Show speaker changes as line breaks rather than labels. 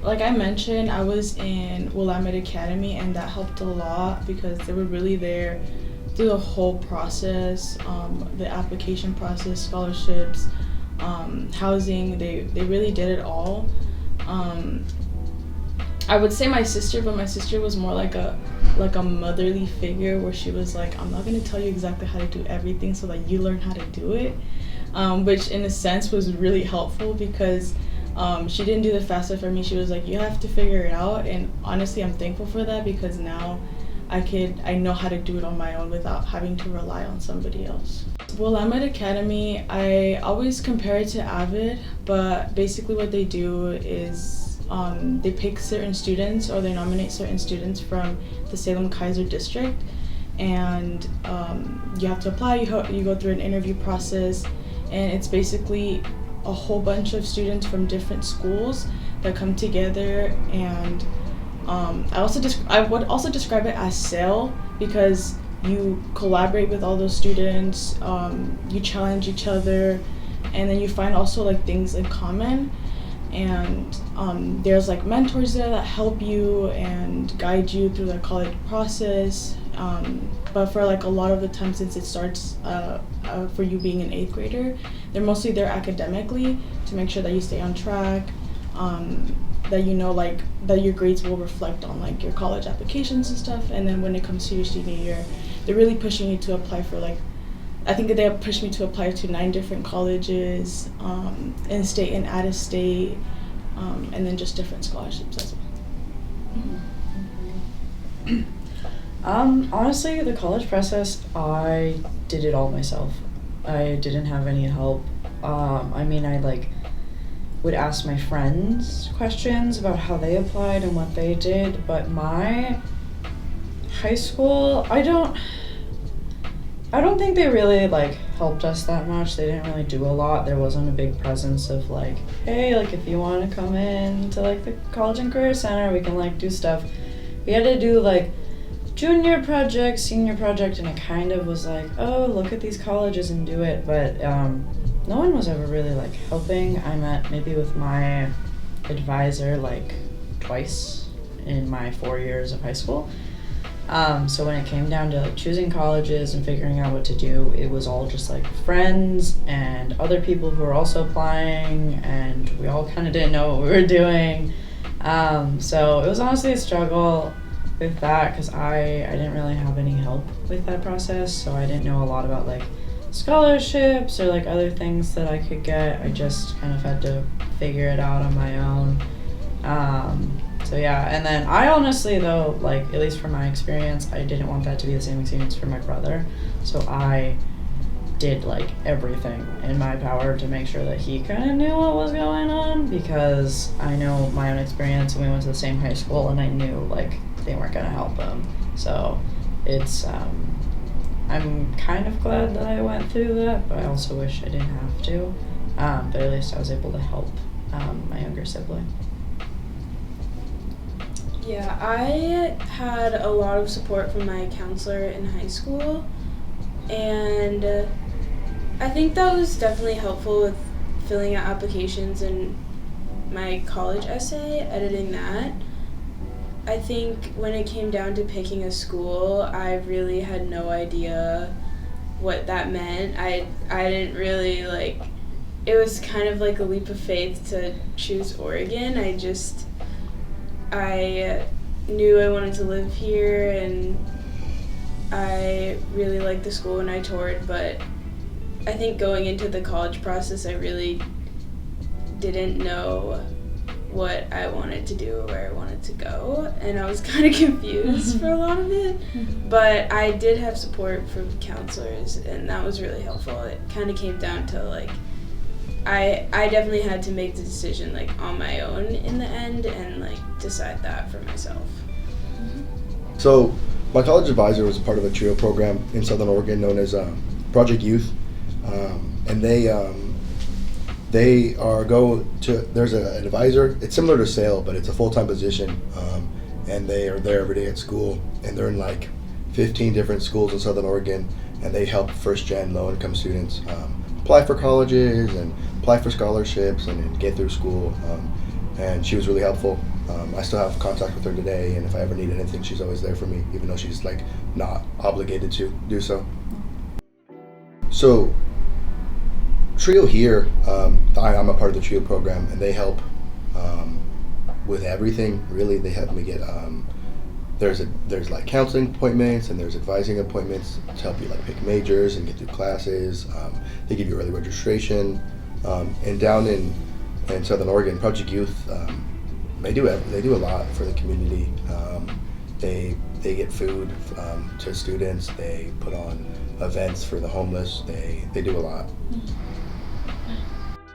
Like I mentioned, I was in Willamette Academy, and that helped a lot because they were really there through the whole process, the application process, scholarships, housing. They really did it all. Um, I would say my sister, but my sister was more like a motherly figure where she was like, I'm not gonna tell you exactly how to do everything so that you learn how to do it, which in a sense was really helpful because she didn't do the FAFSA for me. She was like, you have to figure it out, and honestly, I'm thankful for that because now I know how to do it on my own without having to rely on somebody else. Willamette Academy, I always compare it to Avid, but basically what they do is they pick certain students or they nominate certain students from the Salem-Keizer district, and you have to apply. You go through an interview process, and it's basically a whole bunch of students from different schools that come together. And I would also describe it as SAIL because you collaborate with all those students, you challenge each other, and then you find also like things in common. And there's like mentors there that help you and guide you through the college process. But for like a lot of the time, since it starts for you being an 8th grader, they're mostly there academically to make sure that you stay on track, that you know like that your grades will reflect on like your college applications and stuff. And then when it comes to your senior year, they're really pushing you to apply for like, I think they have pushed me to apply to 9 different colleges, in state and out of state, and then just different scholarships as well.
Honestly, the college process, I did it all myself. I didn't have any help. I mean, I like would ask my friends questions about how they applied and what they did, but my high school, I don't think they really like helped us that much. They didn't really do a lot. There wasn't a big presence of like, hey, like if you want to come in to like the College and Career Center, we can like do stuff. We had to do like junior project, senior project, and it kind of was like, oh, look at these colleges and do it. But no one was ever really like helping. I met maybe with my advisor like twice in my 4 years of high school. So when it came down to like choosing colleges and figuring out what to do, it was all just like friends and other people who were also applying, and we all kind of didn't know what we were doing. So it was honestly a struggle with that because I didn't really have any help with that process, so I didn't know a lot about like scholarships or like other things that I could get. I just kind of had to figure it out on my own. So yeah, and then I honestly though, like at least from my experience, I didn't want that to be the same experience for my brother. So I did like everything in my power to make sure that he kind of knew what was going on, because I know my own experience and we went to the same high school and I knew like they weren't going to help him. So it's, I'm kind of glad that I went through that, but I also wish I didn't have to. But at least I was able to help my younger sibling.
Yeah, I had a lot of support from my counselor in high school, and I think that was definitely helpful with filling out applications and my college essay, editing that. I think when it came down to picking a school, I really had no idea what that meant. I didn't really like, it was kind of like a leap of faith to choose Oregon. I knew I wanted to live here, and I really liked the school when I toured, but I think going into the college process, I really didn't know what I wanted to do or where I wanted to go, and I was kind of confused for a lot of it. But I did have support from counselors, and that was really helpful. It kind of came down to like, I definitely had to make the decision like on my own in the end and like decide that for myself.
So my college advisor was a part of a TRIO program in Southern Oregon known as Project Youth, and there's an advisor. It's similar to SAIL, but it's a full-time position, and they are there every day at school, and they're in like 15 different schools in Southern Oregon, and they help first-gen low-income students apply for colleges and apply for scholarships and get through school. and she was really helpful. I still have contact with her today, and if I ever need anything, she's always there for me, even though she's like not obligated to do so. So Trio here, I'm a part of the Trio program, and they help with everything. Really, they help me get there's like counseling appointments and there's advising appointments to help you like pick majors and get through classes. They give you early registration, and down in Southern Oregon, Project Youth, they do a lot for the community. They get food to students. They put on events for the homeless. They do a lot.